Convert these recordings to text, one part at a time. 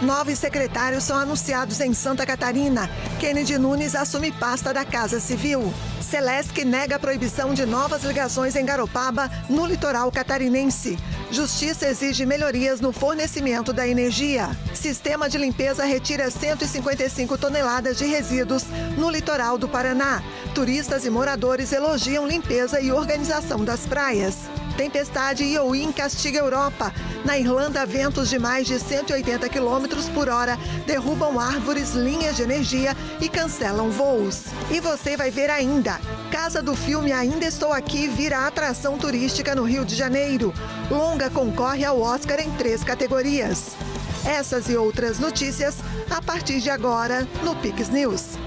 Novos secretários são anunciados em Santa Catarina. Kennedy Nunes assume pasta da Casa Civil. Celesc nega a proibição de novas ligações em Garopaba, no litoral catarinense. Justiça exige melhorias no fornecimento da energia. Sistema de limpeza retira 155 toneladas de resíduos no litoral do Paraná. Turistas e moradores elogiam limpeza e organização das praias. Tempestade Ioi castiga a Europa. Na Irlanda, ventos de mais de 180 km por hora derrubam árvores, linhas de energia e cancelam voos. E você vai ver ainda. Casa do filme Ainda Estou Aqui vira atração turística no Rio de Janeiro. Longa concorre ao Oscar em 3 categorias. Essas e outras notícias a partir de agora no Pix News.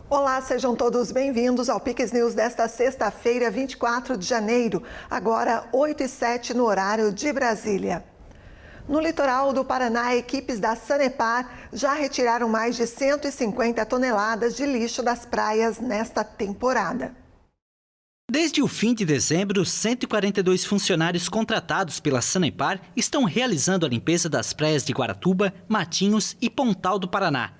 Olá, sejam todos bem-vindos ao Pix News desta sexta-feira, 24 de janeiro, agora 8h07 no horário de Brasília. No litoral do Paraná, equipes da Sanepar já retiraram mais de 150 toneladas de lixo das praias nesta temporada. Desde o fim de dezembro, 142 funcionários contratados pela Sanepar estão realizando a limpeza das praias de Guaratuba, Matinhos e Pontal do Paraná.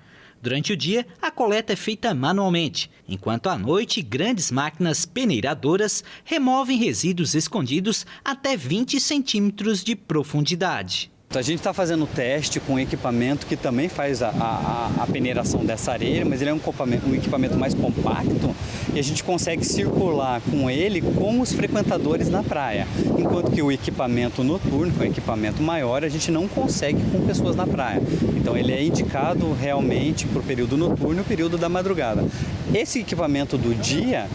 Durante o dia, a coleta é feita manualmente, enquanto à noite, grandes máquinas peneiradoras removem resíduos escondidos até 20 centímetros de profundidade. A gente está fazendo teste com um equipamento que também faz a peneiração dessa areia, mas ele é um equipamento mais compacto e a gente consegue circular com ele com os frequentadores na praia. Enquanto que o equipamento noturno, que é um equipamento maior, a gente não consegue com pessoas na praia. Então ele é indicado realmente para o período noturno e o período da madrugada. Esse equipamento do dia,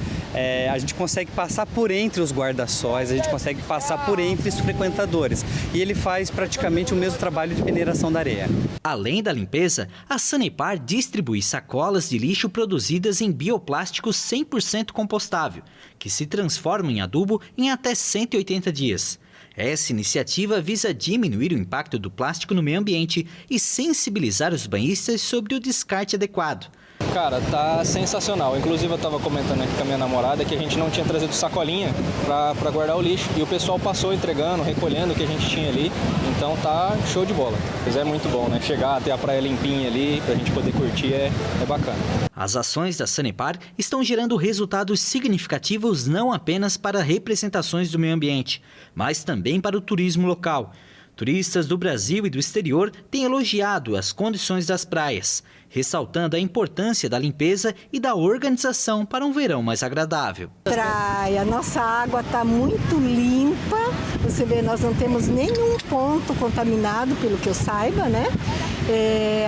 a gente consegue passar por entre os guarda-sóis, a gente consegue passar por entre os frequentadores. E ele faz praticamente o mesmo trabalho de peneiração da areia. Além da limpeza, a Sanepar distribui sacolas de lixo produzidas em bioplástico 100% compostável, que se transformam em adubo em até 180 dias. Essa iniciativa visa diminuir o impacto do plástico no meio ambiente e sensibilizar os banhistas sobre o descarte adequado. Cara, tá sensacional. Inclusive eu tava comentando aqui com a minha namorada que a gente não tinha trazido sacolinha para guardar o lixo. E o pessoal passou entregando, recolhendo o que a gente tinha ali. Então tá show de bola. Mas é muito bom, né? Chegar até a praia limpinha ali, pra gente poder curtir é bacana. As ações da Sanepar estão gerando resultados significativos não apenas para representações do meio ambiente, mas também para o turismo local. Turistas do Brasil e do exterior têm elogiado as condições das praias, ressaltando a importância da limpeza e da organização para um verão mais agradável. Praia, nossa água está muito limpa, você vê, nós não temos nenhum ponto contaminado, pelo que eu saiba, né?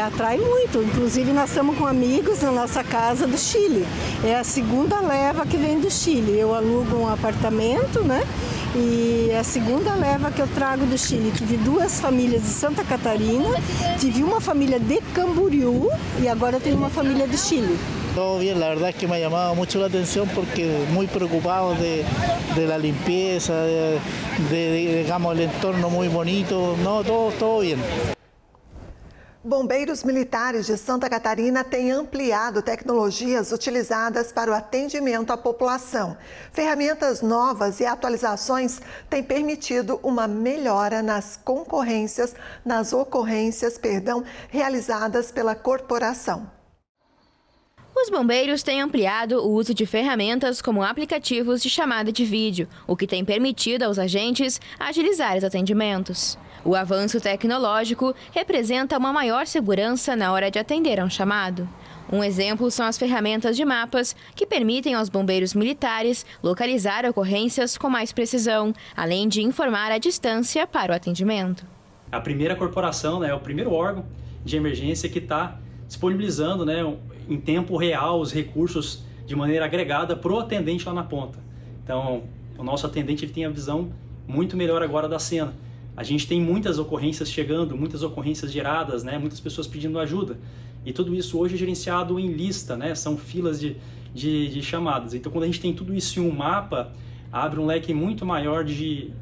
Atrai muito, inclusive nós estamos com amigos na nossa casa do Chile, é a segunda leva que vem do Chile, eu alugo um apartamento, né? E a segunda leva que eu trago do Chile, tive 2 famílias de Santa Catarina, tive uma família de Camboriú e agora tenho uma família do Chile. Todo bien, la verdad es que me ha llamado mucho la atención porque muy preocupado de la limpieza, digamos, el entorno muy bonito, no, todo bien. Bombeiros militares de Santa Catarina têm ampliado tecnologias utilizadas para o atendimento à população. Ferramentas novas e atualizações têm permitido uma melhora nas ocorrências realizadas pela corporação. Os bombeiros têm ampliado o uso de ferramentas como aplicativos de chamada de vídeo, o que tem permitido aos agentes agilizar os atendimentos. O avanço tecnológico representa uma maior segurança na hora de atender a um chamado. Um exemplo são as ferramentas de mapas, que permitem aos bombeiros militares localizar ocorrências com mais precisão, além de informar a distância para o atendimento. A primeira corporação, é o primeiro órgão de emergência que está disponibilizando, em tempo real os recursos de maneira agregada para o atendente lá na ponta. Então, o nosso atendente ele tem a visão muito melhor agora da cena. A gente tem muitas ocorrências chegando, muitas ocorrências geradas, muitas pessoas pedindo ajuda. E tudo isso hoje é gerenciado em lista, são filas de chamadas. Então, quando a gente tem tudo isso em um mapa, abre um leque muito maior de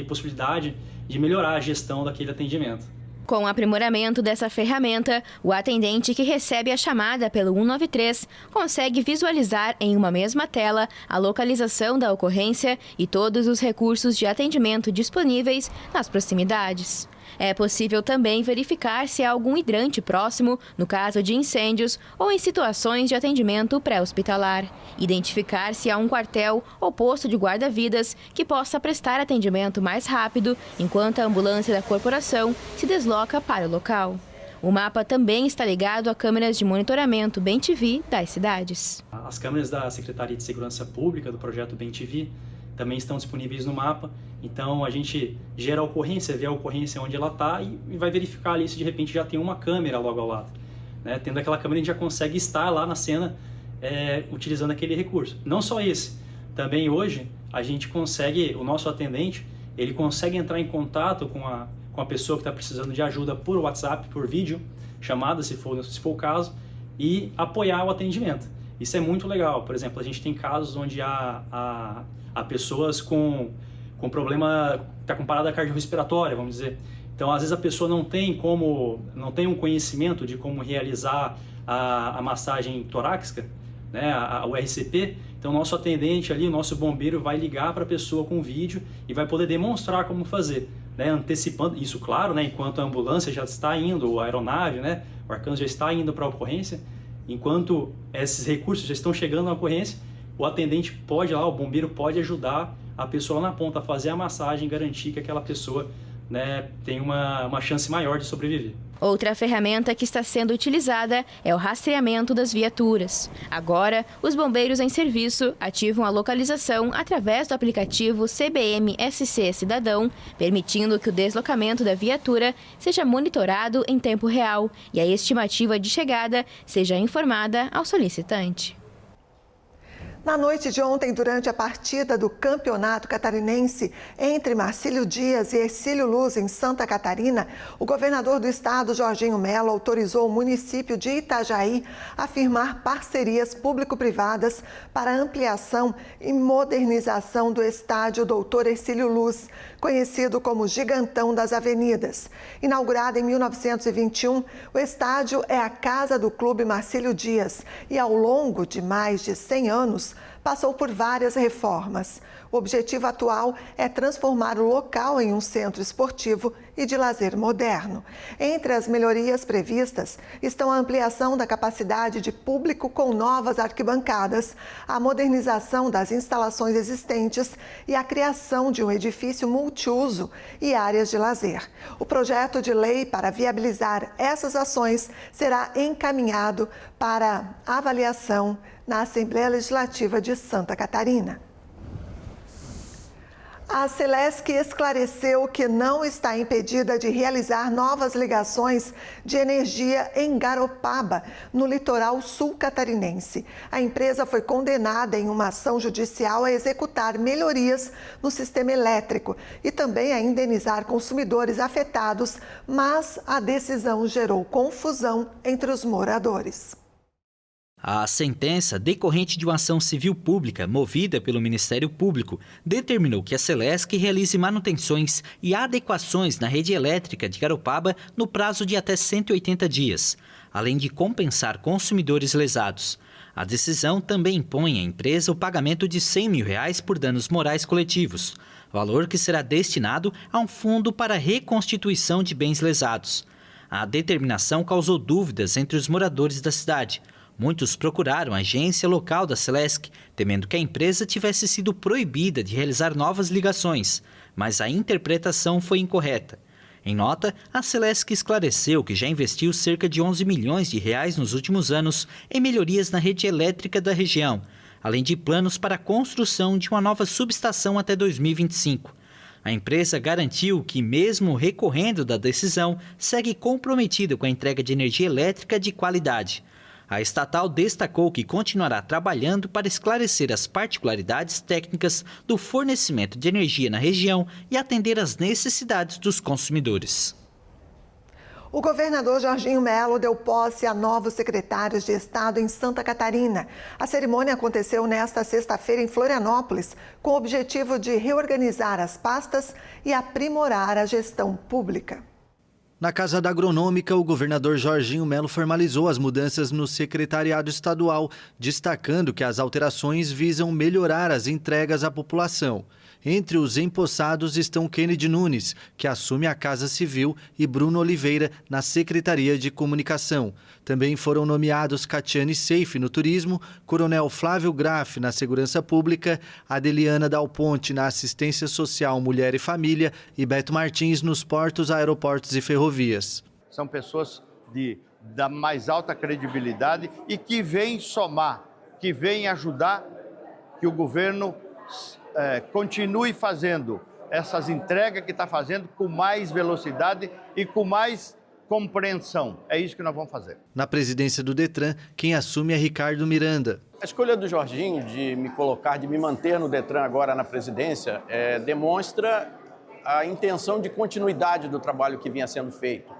possibilidade de melhorar a gestão daquele atendimento. Com o aprimoramento dessa ferramenta, o atendente que recebe a chamada pelo 193 consegue visualizar em uma mesma tela a localização da ocorrência e todos os recursos de atendimento disponíveis nas proximidades. É possível também verificar se há algum hidrante próximo, no caso de incêndios ou em situações de atendimento pré-hospitalar. Identificar se há um quartel ou posto de guarda-vidas que possa prestar atendimento mais rápido, enquanto a ambulância da corporação se desloca para o local. O mapa também está ligado a câmeras de monitoramento BEM-TV das cidades. As câmeras da Secretaria de Segurança Pública do projeto BEM-TV também estão disponíveis no mapa, então a gente gera a ocorrência, vê a ocorrência onde ela está e vai verificar ali se de repente já tem uma câmera logo ao lado. Né? Tendo aquela câmera, a gente já consegue estar lá na cena utilizando aquele recurso. Não só esse, também hoje a gente consegue, o nosso atendente, ele consegue entrar em contato com a pessoa que está precisando de ajuda por WhatsApp, por vídeo, chamada se for o caso, e apoiar o atendimento. Isso é muito legal. Por exemplo, a gente tem casos onde há pessoas com problema, está com parada cardiorrespiratória, vamos dizer. Então, às vezes a pessoa não tem um conhecimento de como realizar a massagem torácica, né, o RCP. Então, o nosso atendente ali, o nosso bombeiro vai ligar para a pessoa com vídeo e vai poder demonstrar como fazer, né, antecipando isso, claro, né, enquanto a ambulância já está indo, a aeronave, né, o Arcanjo já está indo para a ocorrência, enquanto esses recursos já estão chegando na ocorrência, o atendente pode lá, o bombeiro pode ajudar a pessoa lá na ponta a fazer a massagem e garantir que aquela pessoa, né, tem uma chance maior de sobreviver. Outra ferramenta que está sendo utilizada é o rastreamento das viaturas. Agora, os bombeiros em serviço ativam a localização através do aplicativo CBM SC Cidadão, permitindo que o deslocamento da viatura seja monitorado em tempo real e a estimativa de chegada seja informada ao solicitante. Na noite de ontem, durante a partida do Campeonato Catarinense entre Marcílio Dias e Hercílio Luz, em Santa Catarina, o governador do estado, Jorginho Mello, autorizou o município de Itajaí a firmar parcerias público-privadas para ampliação e modernização do estádio Doutor Hercílio Luz, conhecido como Gigantão das Avenidas. Inaugurado em 1921, o estádio é a casa do Clube Marcílio Dias e, ao longo de mais de 100 anos, passou por várias reformas. O objetivo atual é transformar o local em um centro esportivo e de lazer moderno. Entre as melhorias previstas estão a ampliação da capacidade de público com novas arquibancadas, a modernização das instalações existentes e a criação de um edifício multiuso e áreas de lazer. O projeto de lei para viabilizar essas ações será encaminhado para avaliação na Assembleia Legislativa de Santa Catarina. A Celesc esclareceu que não está impedida de realizar novas ligações de energia em Garopaba, no litoral sul catarinense. A empresa foi condenada em uma ação judicial a executar melhorias no sistema elétrico e também a indenizar consumidores afetados, mas a decisão gerou confusão entre os moradores. A sentença, decorrente de uma ação civil pública movida pelo Ministério Público, determinou que a Celesc realize manutenções e adequações na rede elétrica de Garopaba no prazo de até 180 dias, além de compensar consumidores lesados. A decisão também impõe à empresa o pagamento de R$100 mil por danos morais coletivos, valor que será destinado a um fundo para reconstituição de bens lesados. A determinação causou dúvidas entre os moradores da cidade. Muitos procuraram a agência local da Celesc, temendo que a empresa tivesse sido proibida de realizar novas ligações, mas a interpretação foi incorreta. Em nota, a Celesc esclareceu que já investiu cerca de R$11 milhões nos últimos anos em melhorias na rede elétrica da região, além de planos para a construção de uma nova subestação até 2025. A empresa garantiu que, mesmo recorrendo da decisão, segue comprometida com a entrega de energia elétrica de qualidade. A estatal destacou que continuará trabalhando para esclarecer as particularidades técnicas do fornecimento de energia na região e atender às necessidades dos consumidores. O governador Jorginho Mello deu posse a novos secretários de Estado em Santa Catarina. A cerimônia aconteceu nesta sexta-feira em Florianópolis, com o objetivo de reorganizar as pastas e aprimorar a gestão pública. Na Casa da Agronômica, o governador Jorginho Melo formalizou as mudanças no secretariado estadual, destacando que as alterações visam melhorar as entregas à população. Entre os empossados estão Kennedy Nunes, que assume a Casa Civil, e Bruno Oliveira, na Secretaria de Comunicação. Também foram nomeados Catiane Seife, no Turismo, Coronel Flávio Graff, na Segurança Pública, Adeliana Dal Ponte, na Assistência Social, Mulher e Família, e Beto Martins, nos Portos, Aeroportos e Ferrovias. São pessoas da mais alta credibilidade e que vêm somar, que vêm ajudar que o governo continue fazendo essas entregas que está fazendo com mais velocidade e com mais compreensão. É isso que nós vamos fazer. Na presidência do Detran, quem assume é Ricardo Miranda. A escolha do Jorginho de me manter no Detran agora na presidência, demonstra a intenção de continuidade do trabalho que vinha sendo feito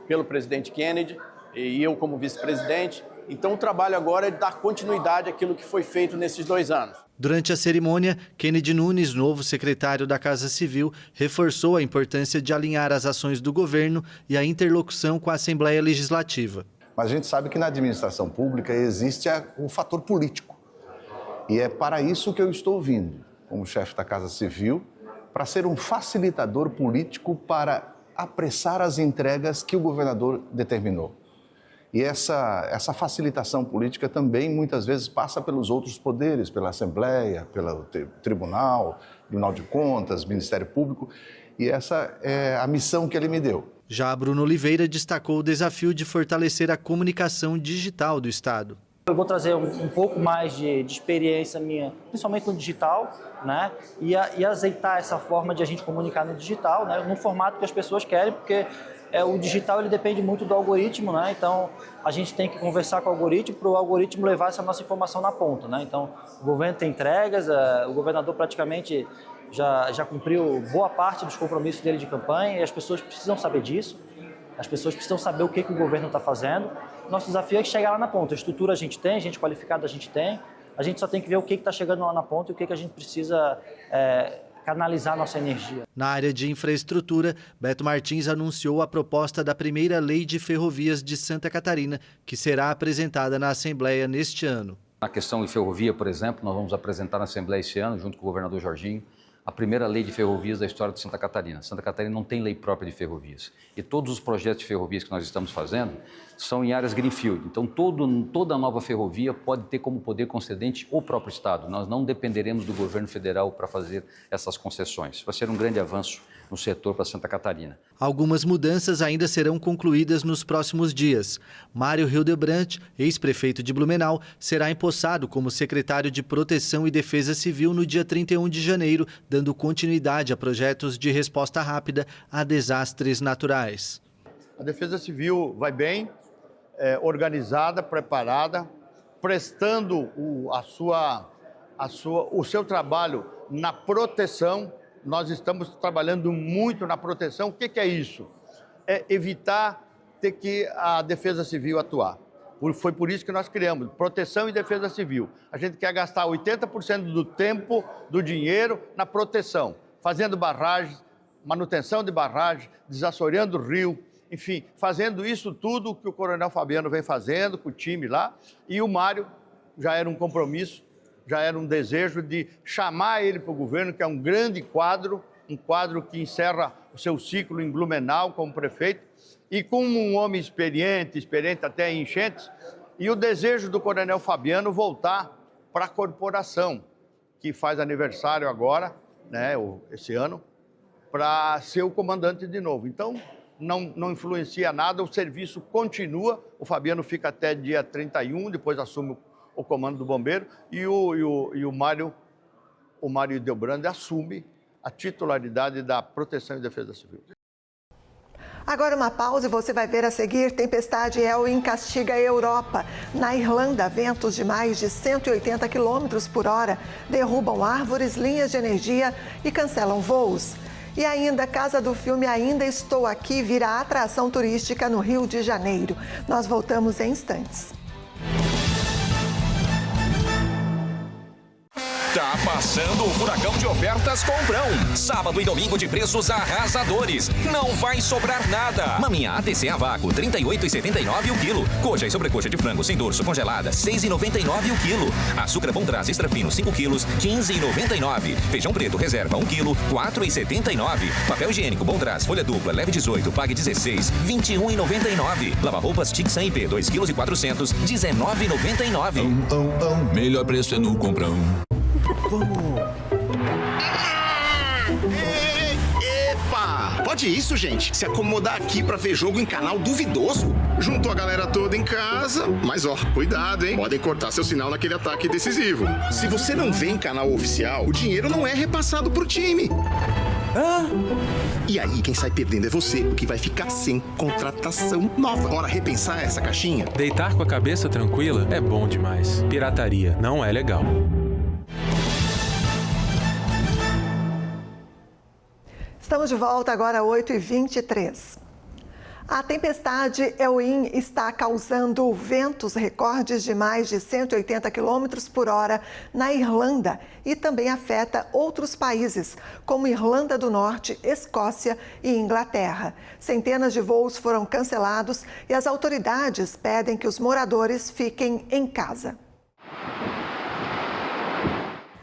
pelo presidente Kennedy e eu como vice-presidente. Então o trabalho agora é dar continuidade àquilo que foi feito nesses 2 anos. Durante a cerimônia, Kennedy Nunes, novo secretário da Casa Civil, reforçou a importância de alinhar as ações do governo e a interlocução com a Assembleia Legislativa. Mas a gente sabe que na administração pública existe o fator político. E é para isso que eu estou vindo, como chefe da Casa Civil, para ser um facilitador político para apressar as entregas que o governador determinou. E essa facilitação política também muitas vezes passa pelos outros poderes, pela Assembleia, pelo Tribunal de Contas, Ministério Público, e essa é a missão que ele me deu. Já Bruno Oliveira destacou o desafio de fortalecer a comunicação digital do Estado. Eu vou trazer um pouco mais de experiência minha, principalmente no digital, né? E azeitar essa forma de a gente comunicar no digital, né? No formato que as pessoas querem, porque o digital ele depende muito do algoritmo, né? Então a gente tem que conversar com o algoritmo para o algoritmo levar essa nossa informação na ponta, né? Então o governo tem entregas, o governador praticamente já cumpriu boa parte dos compromissos dele de campanha e as pessoas precisam saber disso, as pessoas precisam saber o que o governo está fazendo. Nosso desafio é chegar lá na ponta. A estrutura a gente tem, gente qualificada a gente tem, a gente só tem que ver o que está chegando lá na ponta e o que a gente precisa canalizar nossa energia. Na área de infraestrutura, Beto Martins anunciou a proposta da primeira Lei de Ferrovias de Santa Catarina, que será apresentada na Assembleia neste ano. Na questão de ferrovia, por exemplo, nós vamos apresentar na Assembleia esse ano, junto com o governador Jorginho, a primeira lei de ferrovias da história de Santa Catarina. Santa Catarina não tem lei própria de ferrovias. E todos os projetos de ferrovias que nós estamos fazendo são em áreas greenfield. Então, toda nova ferrovia pode ter como poder concedente o próprio Estado. Nós não dependeremos do governo federal para fazer essas concessões. Vai ser um grande avanço no setor para Santa Catarina. Algumas mudanças ainda serão concluídas nos próximos dias. Mário Hildebrandt, ex-prefeito de Blumenau, será empossado como secretário de Proteção e Defesa Civil no dia 31 de janeiro, dando continuidade a projetos de resposta rápida a desastres naturais. A Defesa Civil vai bem, organizada, preparada, prestando o seu trabalho na proteção. Nós estamos trabalhando muito na proteção. O que é isso? É evitar ter que a Defesa Civil atuar. Foi por isso que nós criamos Proteção e Defesa Civil. A gente quer gastar 80% do tempo, do dinheiro, na proteção, fazendo barragens, manutenção de barragens, desassoreando o rio, enfim, fazendo isso tudo que o Coronel Fabiano vem fazendo com o time lá. E o Mário já era um compromisso, já era um desejo de chamar ele para o governo, que é um grande quadro, um quadro que encerra o seu ciclo em Blumenau como prefeito, e com um homem experiente até em enchentes, e o desejo do Coronel Fabiano voltar para a corporação, que faz aniversário agora, né, esse ano, para ser o comandante de novo. Então, não influencia nada, o serviço continua, o Fabiano fica até dia 31, depois assume o comando do bombeiro, e o Mário Hildebrandt assume a titularidade da Proteção e Defesa Civil. Agora uma pausa e você vai ver a seguir: tempestade Elwyn castiga a Europa. Na Irlanda, ventos de mais de 180 km por hora derrubam árvores, linhas de energia e cancelam voos. E ainda, Casa do Filme Ainda Estou Aqui vira atração turística no Rio de Janeiro. Nós voltamos em instantes. Tá passando o furacão de ofertas Comprão. Sábado e domingo de preços arrasadores. Não vai sobrar nada. Maminha ATC a vácuo, R$ 38,79 o quilo. Coxa e sobrecoxa de frango sem dorso congelada, R$ 6,99 o quilo. Açúcar Bom Traz extra fino 5 quilos, R$ 15,99. Feijão preto reserva 1 quilo, R$ 4,79. Papel higiênico Bom Traz, folha dupla, leve 18, pague 16, R$ 21,99. Lava-roupas Tixan IP, 2 quilos e 400, R$ 19,99. Melhor preço é no Comprão. Vamos. Epa! Pode isso, gente? Se acomodar aqui pra ver jogo em canal duvidoso? Juntou a galera toda em casa, mas ó, cuidado, hein? Podem cortar seu sinal naquele ataque decisivo. Se você não vê em canal oficial, o dinheiro não é repassado pro time. E aí, quem sai perdendo é você, porque vai ficar sem contratação nova. Bora repensar essa caixinha? Deitar com a cabeça tranquila é bom demais. Pirataria não é legal. Estamos de volta agora, 8h23. A tempestade Eowyn está causando ventos recordes de mais de 180 km por hora na Irlanda e também afeta outros países, como Irlanda do Norte, Escócia e Inglaterra. Centenas de voos foram cancelados e as autoridades pedem que os moradores fiquem em casa.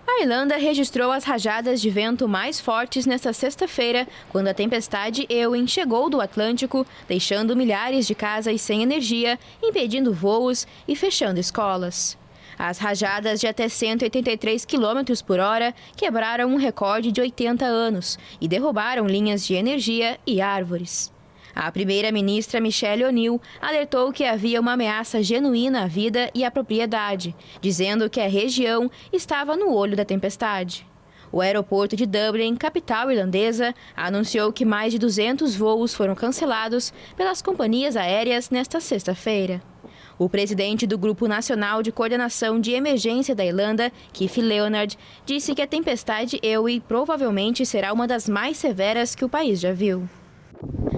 A Irlanda registrou as rajadas de vento mais fortes nesta sexta-feira, quando a tempestade Eowyn chegou do Atlântico, deixando milhares de casas sem energia, impedindo voos e fechando escolas. As rajadas de até 183 km por hora quebraram um recorde de 80 anos e derrubaram linhas de energia e árvores. A primeira-ministra Michelle O'Neill alertou que havia uma ameaça genuína à vida e à propriedade, dizendo que a região estava no olho da tempestade. O aeroporto de Dublin, capital irlandesa, anunciou que mais de 200 voos foram cancelados pelas companhias aéreas nesta sexta-feira. O presidente do Grupo Nacional de Coordenação de Emergência da Irlanda, Keith Leonard, disse que a tempestade Eowyn provavelmente será uma das mais severas que o país já viu.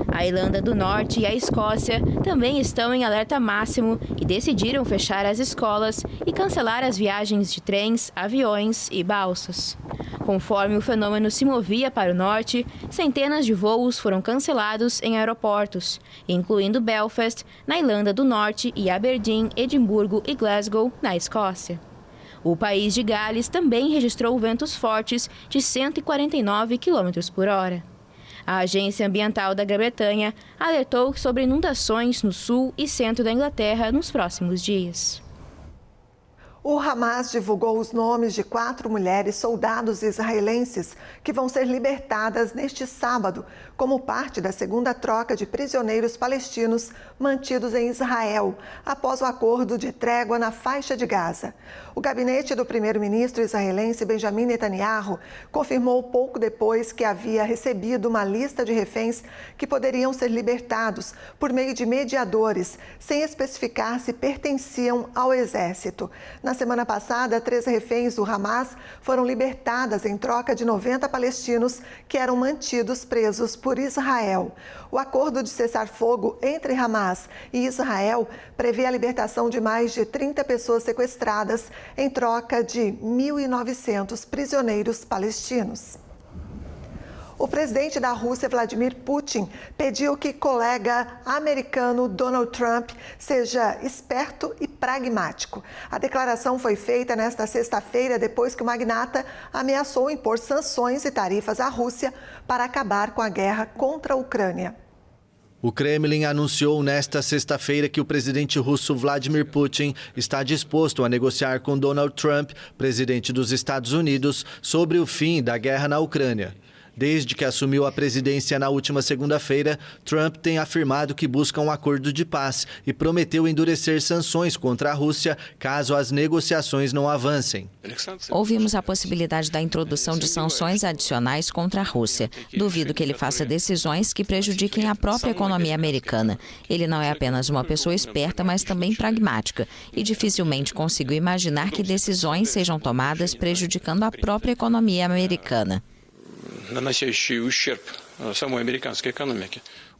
A Irlanda do Norte e a Escócia também estão em alerta máximo e decidiram fechar as escolas e cancelar as viagens de trens, aviões e balsas. Conforme o fenômeno se movia para o norte, centenas de voos foram cancelados em aeroportos, incluindo Belfast, na Irlanda do Norte, e Aberdeen, Edimburgo e Glasgow, na Escócia. O país de Gales também registrou ventos fortes de 149 km por hora. A Agência Ambiental da Grã-Bretanha alertou sobre inundações no sul e centro da Inglaterra nos próximos dias. O Hamas divulgou os nomes de 4 mulheres soldados israelenses que vão ser libertadas neste sábado, como parte da segunda troca de prisioneiros palestinos mantidos em Israel, após o acordo de trégua na faixa de Gaza. O gabinete do primeiro-ministro israelense Benjamin Netanyahu confirmou pouco depois que havia recebido uma lista de reféns que poderiam ser libertados por meio de mediadores, sem especificar se pertenciam ao exército. Na semana passada, 3 reféns do Hamas foram libertadas em troca de 90 palestinos que eram mantidos presos por Israel. O acordo de cessar-fogo entre Hamas e Israel prevê a libertação de mais de 30 pessoas sequestradas em troca de 1.900 prisioneiros palestinos. O presidente da Rússia, Vladimir Putin, pediu que o colega americano Donald Trump seja esperto e pragmático. A declaração foi feita nesta sexta-feira depois que o magnata ameaçou impor sanções e tarifas à Rússia para acabar com a guerra contra a Ucrânia. O Kremlin anunciou nesta sexta-feira que o presidente russo Vladimir Putin está disposto a negociar com Donald Trump, presidente dos Estados Unidos, sobre o fim da guerra na Ucrânia. Desde que assumiu a presidência na última segunda-feira, Trump tem afirmado que busca um acordo de paz e prometeu endurecer sanções contra a Rússia caso as negociações não avancem. Ouvimos a possibilidade da introdução de sanções adicionais contra a Rússia. Duvido que ele faça decisões que prejudiquem a própria economia americana. Ele não é apenas uma pessoa esperta, mas também pragmática. E dificilmente consigo imaginar que decisões sejam tomadas prejudicando a própria economia americana.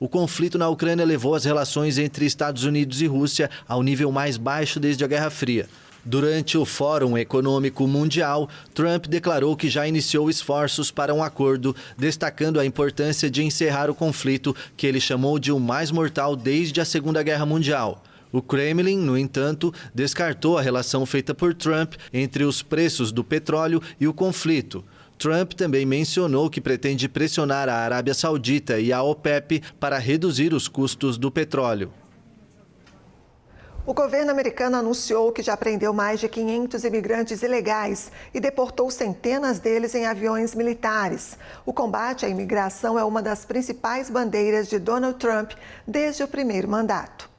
O conflito na Ucrânia levou as relações entre Estados Unidos e Rússia ao nível mais baixo desde a Guerra Fria. Durante o Fórum Econômico Mundial, Trump declarou que já iniciou esforços para um acordo, destacando a importância de encerrar o conflito, que ele chamou de o mais mortal desde a Segunda Guerra Mundial. O Kremlin, no entanto, descartou a relação feita por Trump entre os preços do petróleo e o conflito. Trump também mencionou que pretende pressionar a Arábia Saudita e a OPEP para reduzir os custos do petróleo. O governo americano anunciou que já prendeu mais de 500 imigrantes ilegais e deportou centenas deles em aviões militares. O combate à imigração é uma das principais bandeiras de Donald Trump desde o primeiro mandato.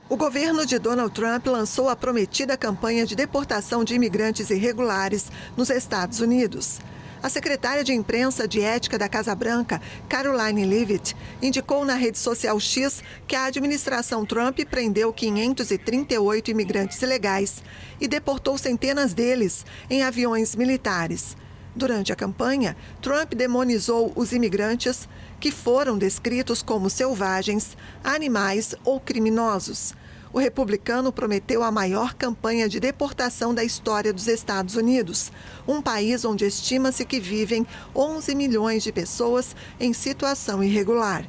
O governo de Donald Trump lançou a prometida campanha de deportação de imigrantes irregulares nos Estados Unidos. A secretária de imprensa de ética da Casa Branca, Karoline Leavitt, indicou na rede social X que a administração Trump prendeu 538 imigrantes ilegais e deportou centenas deles em aviões militares. Durante a campanha, Trump demonizou os imigrantes que foram descritos como selvagens, animais ou criminosos. O republicano prometeu a maior campanha de deportação da história dos Estados Unidos, um país onde estima-se que vivem 11 milhões de pessoas em situação irregular.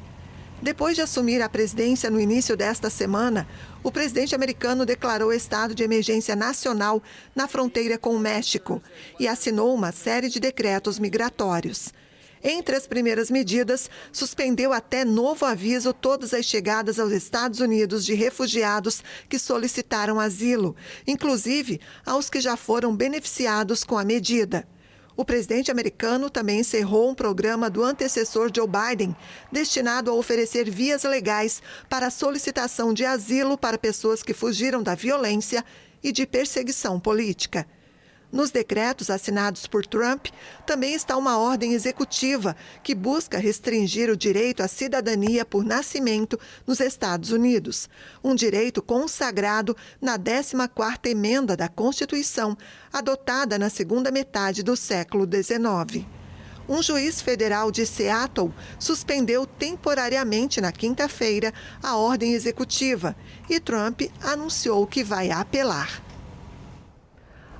Depois de assumir a presidência no início desta semana, o presidente americano declarou estado de emergência nacional na fronteira com o México e assinou uma série de decretos migratórios. Entre as primeiras medidas, suspendeu até novo aviso todas as chegadas aos Estados Unidos de refugiados que solicitaram asilo, inclusive aos que já foram beneficiados com a medida. O presidente americano também encerrou um programa do antecessor Joe Biden, destinado a oferecer vias legais para a solicitação de asilo para pessoas que fugiram da violência e de perseguição política. Nos decretos assinados por Trump, também está uma ordem executiva que busca restringir o direito à cidadania por nascimento nos Estados Unidos, um direito consagrado na 14ª emenda da Constituição, adotada na segunda metade do século XIX. Um juiz federal de Seattle suspendeu temporariamente na quinta-feira a ordem executiva e Trump anunciou que vai apelar.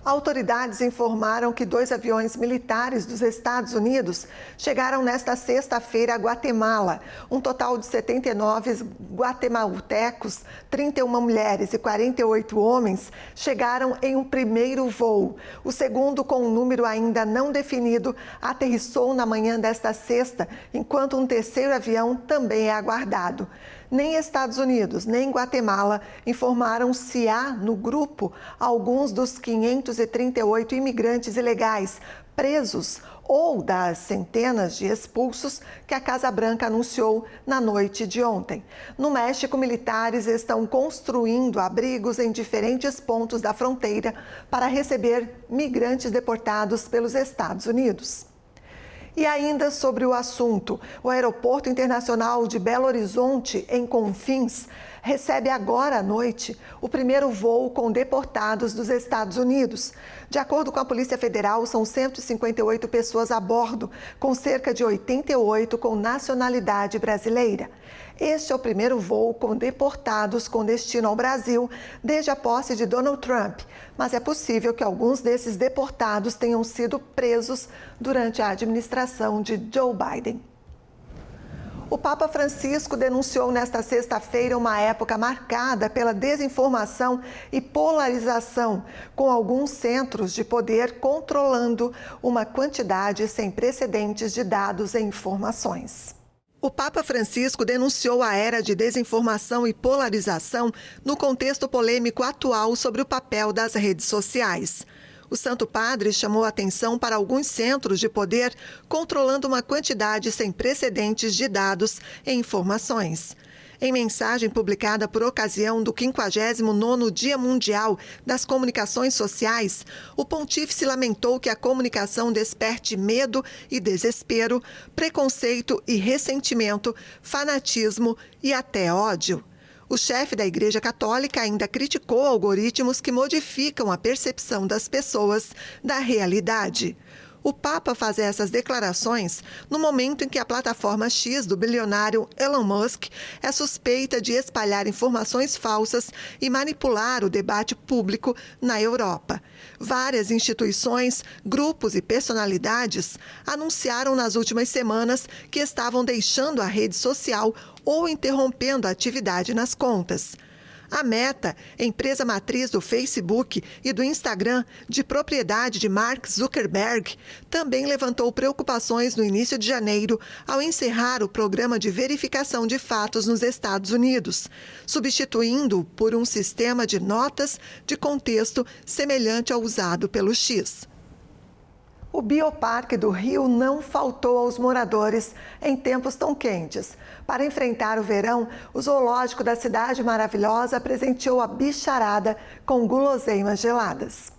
Autoridades informaram que 2 aviões militares dos Estados Unidos chegaram nesta sexta-feira a Guatemala. Um total de 79 guatemaltecos, 31 mulheres e 48 homens chegaram em um primeiro voo. O segundo, com um número ainda não definido, aterrissou na manhã desta sexta, enquanto um terceiro avião também é aguardado. Nem Estados Unidos, nem Guatemala informaram se há no grupo alguns dos 538 imigrantes ilegais presos ou das centenas de expulsos que a Casa Branca anunciou na noite de ontem. No México, militares estão construindo abrigos em diferentes pontos da fronteira para receber migrantes deportados pelos Estados Unidos. E ainda sobre o assunto, o Aeroporto Internacional de Belo Horizonte, em Confins, recebe agora à noite o primeiro voo com deportados dos Estados Unidos. De acordo com a Polícia Federal, são 158 pessoas a bordo, com cerca de 88 com nacionalidade brasileira. Este é o primeiro voo com deportados com destino ao Brasil desde a posse de Donald Trump, mas é possível que alguns desses deportados tenham sido presos durante a administração de Joe Biden. O Papa Francisco denunciou nesta sexta-feira uma época marcada pela desinformação e polarização, com alguns centros de poder controlando uma quantidade sem precedentes de dados e informações. O Papa Francisco denunciou a era de desinformação e polarização no contexto polêmico atual sobre o papel das redes sociais. O Santo Padre chamou a atenção para alguns centros de poder controlando uma quantidade sem precedentes de dados e informações. Em mensagem publicada por ocasião do 59º Dia Mundial das Comunicações Sociais, o pontífice lamentou que a comunicação desperte medo e desespero, preconceito e ressentimento, fanatismo e até ódio. O chefe da Igreja Católica ainda criticou algoritmos que modificam a percepção das pessoas da realidade. O Papa faz essas declarações no momento em que a plataforma X do bilionário Elon Musk é suspeita de espalhar informações falsas e manipular o debate público na Europa. Várias instituições, grupos e personalidades anunciaram nas últimas semanas que estavam deixando a rede social ou interrompendo a atividade nas contas. A Meta, empresa matriz do Facebook e do Instagram, de propriedade de Mark Zuckerberg, também levantou preocupações no início de janeiro ao encerrar o programa de verificação de fatos nos Estados Unidos, substituindo-o por um sistema de notas de contexto semelhante ao usado pelo X. O Bioparque do Rio não faltou aos moradores em tempos tão quentes. Para enfrentar o verão, o zoológico da Cidade Maravilhosa presenteou a bicharada com guloseimas geladas.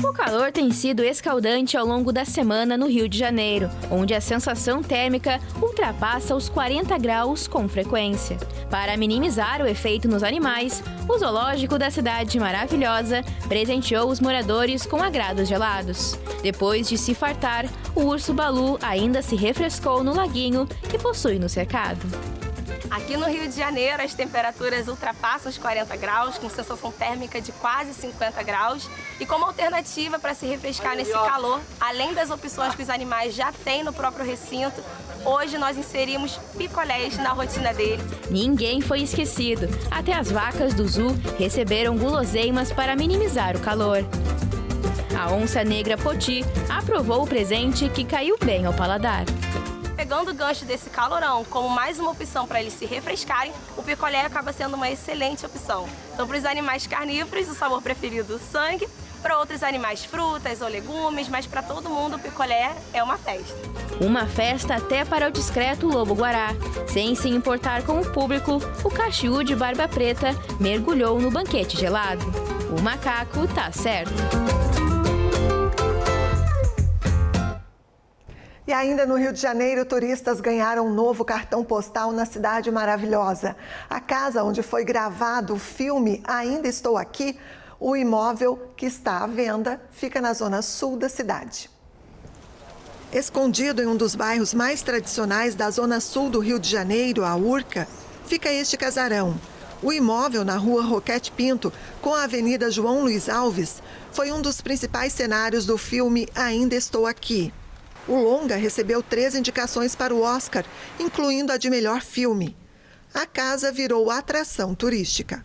O calor tem sido escaldante ao longo da semana no Rio de Janeiro, onde a sensação térmica ultrapassa os 40 graus com frequência. Para minimizar o efeito nos animais, o zoológico da Cidade Maravilhosa presenteou os moradores com agrados gelados. Depois de se fartar, o urso Balu ainda se refrescou no laguinho que possui no cercado. Aqui no Rio de Janeiro, as temperaturas ultrapassam os 40 graus, com sensação térmica de quase 50 graus. E como alternativa para se refrescar nesse calor, além das opções que os animais já têm no próprio recinto, hoje nós inserimos picolés na rotina dele. Ninguém foi esquecido. Até as vacas do zoo receberam guloseimas para minimizar o calor. A onça negra Poti aprovou o presente que caiu bem ao paladar. Pegando o gancho desse calorão, como mais uma opção para eles se refrescarem, o picolé acaba sendo uma excelente opção. Então, para os animais carnívoros, o sabor preferido, sangue. Para outros animais, frutas ou legumes, mas para todo mundo, o picolé é uma festa. Uma festa até para o discreto lobo-guará. Sem se importar com o público, o cachorro de barba preta mergulhou no banquete gelado. O macaco tá certo. E ainda no Rio de Janeiro, turistas ganharam um novo cartão postal na Cidade Maravilhosa. A casa onde foi gravado o filme Ainda Estou Aqui, o imóvel que está à venda, fica na zona sul da cidade. Escondido em um dos bairros mais tradicionais da zona sul do Rio de Janeiro, a Urca, fica este casarão. O imóvel na rua Roquete Pinto, com a Avenida João Luiz Alves, foi um dos principais cenários do filme Ainda Estou Aqui. O longa recebeu 3 indicações para o Oscar, incluindo a de melhor filme. A casa virou atração turística.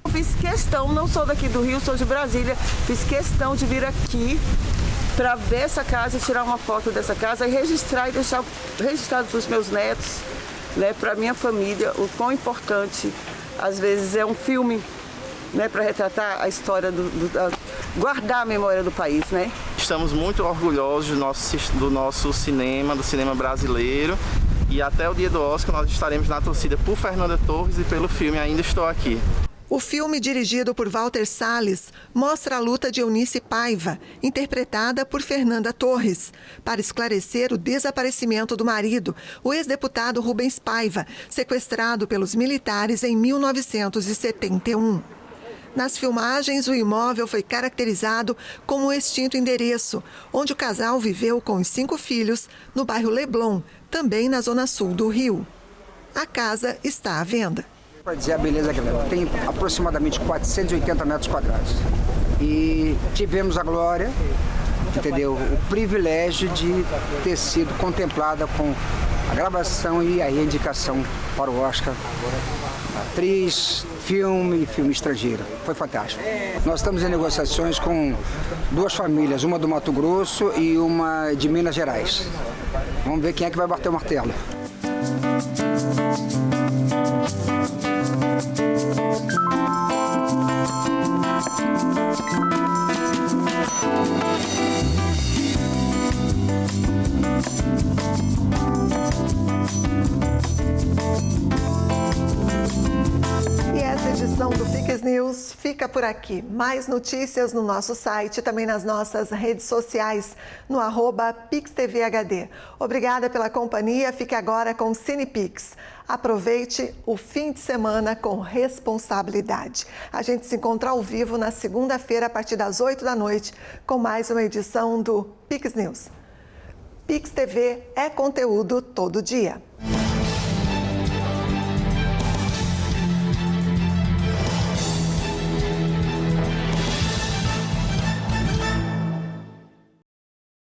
Eu fiz questão, não sou daqui do Rio, sou de Brasília, fiz questão de vir aqui para ver essa casa, tirar uma foto dessa casa e registrar e deixar registrado para os meus netos, né, para a minha família, o quão importante, às vezes, é um filme, né, para retratar a história, guardar a memória do país, né? Estamos muito orgulhosos do nosso cinema, do cinema brasileiro, e até o dia do Oscar nós estaremos na torcida por Fernanda Torres e pelo filme Ainda Estou Aqui. O filme, dirigido por Walter Salles, mostra a luta de Eunice Paiva, interpretada por Fernanda Torres, para esclarecer o desaparecimento do marido, o ex-deputado Rubens Paiva, sequestrado pelos militares em 1971. Nas filmagens, o imóvel foi caracterizado como o extinto endereço, onde o casal viveu com os 5 filhos, no bairro Leblon, também na zona sul do Rio. A casa está à venda. Para dizer a beleza que ela tem aproximadamente 480 metros quadrados. E tivemos a glória, entendeu? O privilégio de ter sido contemplada com a gravação e a indicação para o Oscar. Atriz, filme estrangeiro. Foi fantástico. Nós estamos em negociações com 2 famílias, uma do Mato Grosso e uma de Minas Gerais. Vamos ver quem é que vai bater o martelo. E essa edição do Pix News fica por aqui. Mais notícias no nosso site e também nas nossas redes sociais, no @PixTVHD. Obrigada pela companhia. Fique agora com CinePix. Aproveite o fim de semana com responsabilidade. A gente se encontra ao vivo na segunda-feira, a partir das 8 da noite, com mais uma edição do Pix News. Pix TV é conteúdo todo dia.